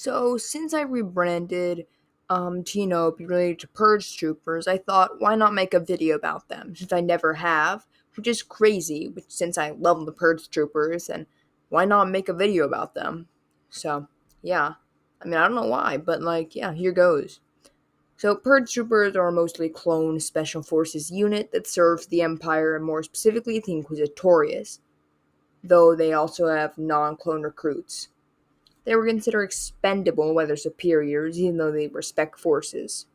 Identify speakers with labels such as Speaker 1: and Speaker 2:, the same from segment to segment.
Speaker 1: So since I rebranded to be related to Purge troopers, I thought why not make a video about them since I never have, which is crazy, which since I love the Purge troopers and why not make a video about them? So, yeah. I don't know why, but yeah, here goes. So Purge troopers are a mostly clone special forces unit that serves the Empire and more specifically the Inquisitorius, though they also have non-clone recruits. They were considered expendable by their superiors, even though they respect forces.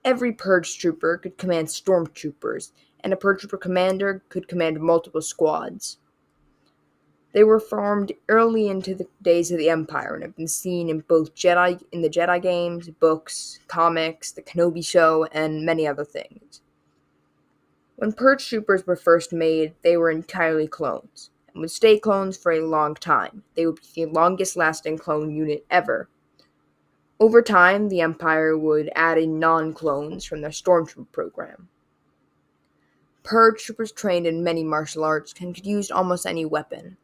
Speaker 1: Every Purge trooper could command stormtroopers, and a Purge trooper commander could command multiple squads. They were formed early into the days of the Empire and have been seen in both the Jedi games, books, comics, the Kenobi show, and many other things. When Purge troopers were first made, they were entirely clones, and would stay clones for a long time. They would be the longest lasting clone unit ever. Over time, the Empire would add in non-clones from their stormtrooper program. Purge troopers trained in many martial arts and could use almost any weapon.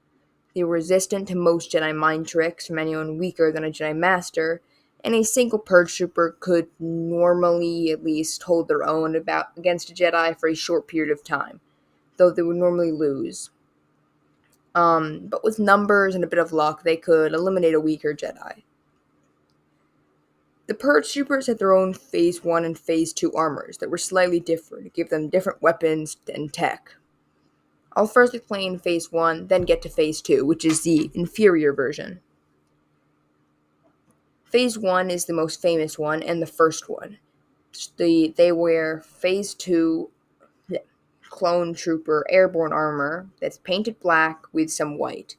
Speaker 1: They were resistant to most Jedi mind tricks from anyone weaker than a Jedi Master, and a single Purge trooper could normally at least hold their own against a Jedi for a short period of time, though they would normally lose. But with numbers and a bit of luck, they could eliminate a weaker Jedi. The Purge troopers had their own Phase 1 and Phase 2 armors that were slightly different to give them different weapons and tech. I'll first explain Phase 1, then get to Phase 2, which is the inferior version. Phase 1 is the most famous one and the first one. They wear Phase 2 clone trooper airborne armor that's painted black with some white.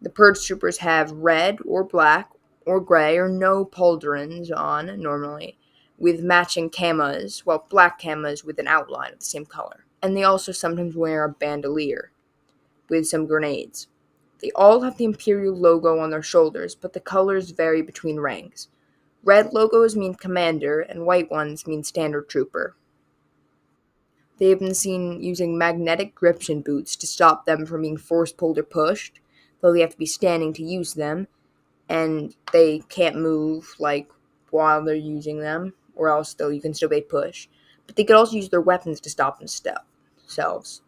Speaker 1: The Purge troopers have red or black or gray or no pauldrons on normally, with matching camas, well, black camas with an outline of the same color. And they also sometimes wear a bandolier with some grenades. They all have the Imperial logo on their shoulders, but the colors vary between ranks. Red logos mean commander, and white ones mean standard trooper. They have been seen using magnetic gription boots to stop them from being force pulled or pushed, though they have to be standing to use them, and they can't move while they're using them, or else you can still be pushed. But they could also use their weapons to stop themselves.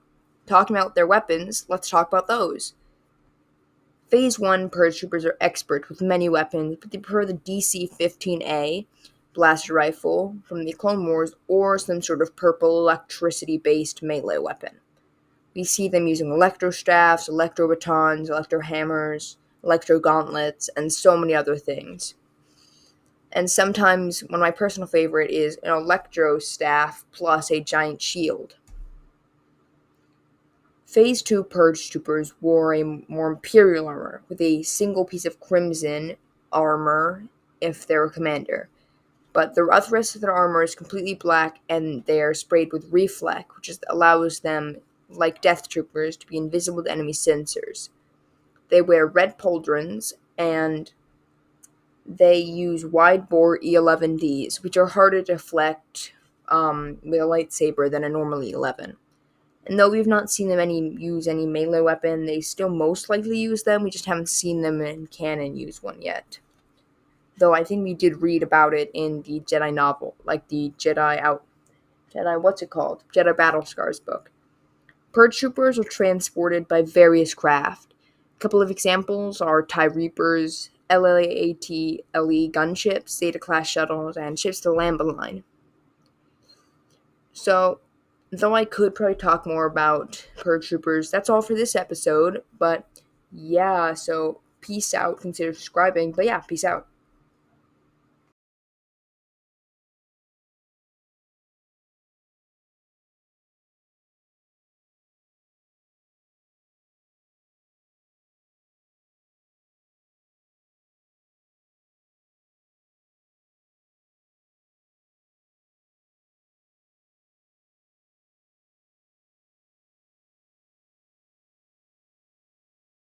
Speaker 1: Talking about their weapons, let's talk about those. Phase 1 Purge troopers are experts with many weapons, but they prefer the DC-15A blaster rifle from the Clone Wars or some sort of purple electricity-based melee weapon. We see them using electro staffs, electro batons, electro hammers, electro gauntlets, and so many other things. And sometimes one of my personal favorite is an electro staff plus a giant shield. Phase 2 Purge troopers wore a more Imperial armor, with a single piece of Crimson armor if they're a commander. But the rest of their armor is completely black, and they are sprayed with Reflect, which allows them, like Death Troopers, to be invisible to enemy sensors. They wear red pauldrons, and they use wide-bore E11Ds, which are harder to deflect with a lightsaber than a normal E11. And though we've not seen them use any melee weapon, they still most likely use them. We just haven't seen them in canon use one yet. Though I think we did read about it in the Jedi novel, like the Jedi Battle Scars book. Purge troopers are transported by various craft. A couple of examples are TIE Reapers, LAATLE gunships, Zeta-class shuttles, and ships to the Lambda Line. So, though I could probably talk more about Purge troopers, that's all for this episode. But yeah, so peace out. Consider subscribing. But yeah, peace out.